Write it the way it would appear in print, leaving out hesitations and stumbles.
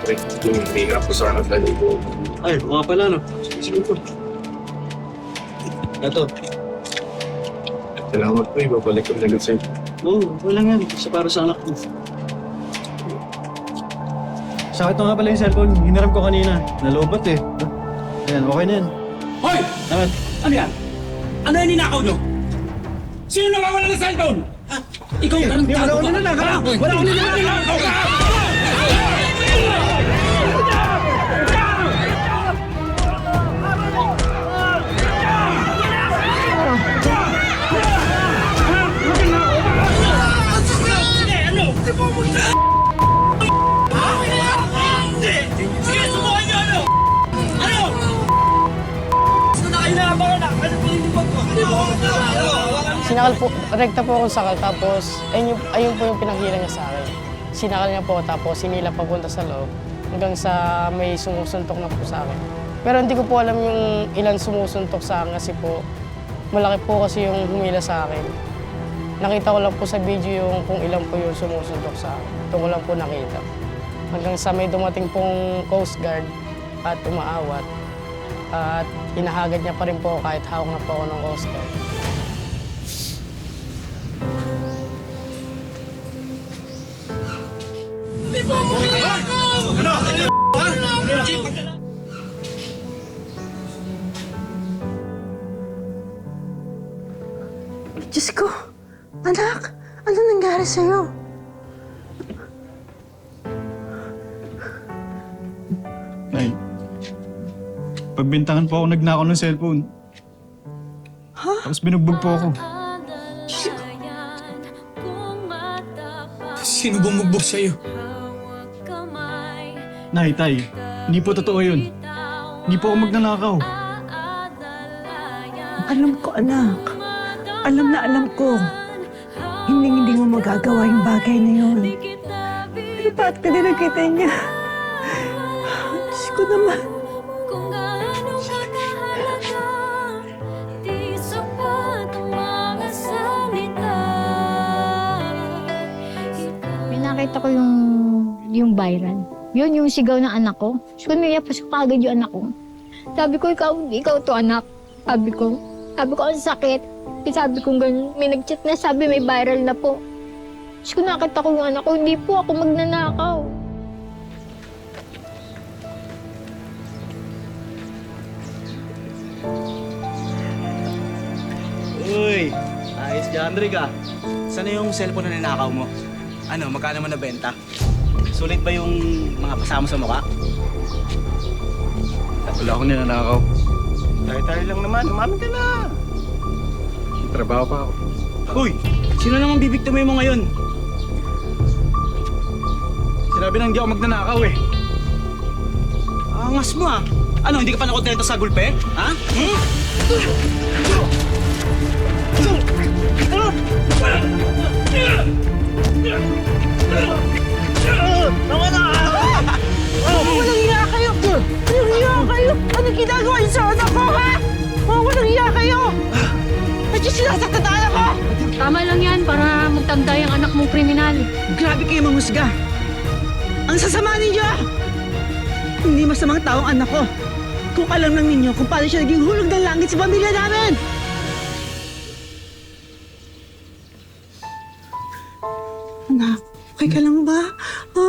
Pre, yung mahirap ko sana dahil ko. Ay, mga pala, no? Sige po. Ito. Salamat po, ibabalik ko na agad sa'yo. Oo, wala nga. Isa para sa anak ko. Sakit na nga pala yung cellphone. Hiniram ko kanina. Nalobat eh. Ayan, okay na yan. Hoy! Naman. Ano yan? Ano yung ninakaw nyo? Sino nakawala ng cellphone? Ha? Ikaw yung tarantado wala ba? akong ninanakaw. Wala akong ninakaw ka! Sige, subukan nyo ano? Ano? Gusto na kayo nakabangan na? Ano po yung limag ko? Sinakal po, rekta po akong sakal, tapos ayun po yung pinaghila niya sa akin. Sinakal niya po, tapos sinila papunta sa loob, hanggang sa may sumusuntok na po sa akin. Pero hindi ko po alam yung ilan sumusuntok sa akin kasi po, malaki po kasi yung humila sa akin. Nakita ko lang po sa video yung kung ilan po yung sumusuntok sa akin. Ito ko lang po nakita. Hanggang sa may dumating pong Coast Guard at umaawat. At hinahagad niya pa rin po kahit hawak na po ako ng Coast Guard. Diyos ko, anak, ano nangyari sa'yo? Nay, pagbintangan po ako nagnakaw ng cellphone. Ha? Tapos binugbog po ako. Sino bumugbog sa'yo? Nay, tay, hindi po totoo yun. Hindi po ako magnanakaw. Alam ko, anak. Alam na alam ko. Hindi mo magagawa yung bagay na yun. Pero bakit ka nilagkita niya? Diyos ko naman. May nakita ko yung viral. Yun, yung sigaw ng anak ko. So, umiyak pa siya kagad yung anak ko. Sabi ko, ikaw to anak. Sabi ko, ang sakit. Sabi ko ganun, may nag-chat na sabi may viral na po. So, nakita ko yung anak ko, hindi po ako magnanakaw. Uy, ayos ka, Andre ka. Saan na yung cellphone na ninakaw mo? Ano, magkano mo nabenta? Sulit ba yung mga pasama sa mukha? Wala akong ninanakaw. Tayo-tayo lang naman, umamin ka na. May trabaho pa ako. Uy, sino namang bibiktima mo ngayon? Sinabi nang hindi ako magnanakaw eh. Angas mo ah. Ano, hindi ka pa nakontento sa gulpe? Ha? Hmm? Walang iya kayo! Walang iya kayo! Anong ginagawa niyo sa anak ko, ha? Walang iya kayo! At yung sinasaktan na anak ko! Tama lang yan para magtanda yung anak mong kriminal. Grabe kayo manghusga! Ang sasama ninyo! Hindi masamang taong anak ko. Kung alam lang ninyo kung paano siya naging hulog ng langit sa pamilya namin! Anak, okay ka lang ba? Ha?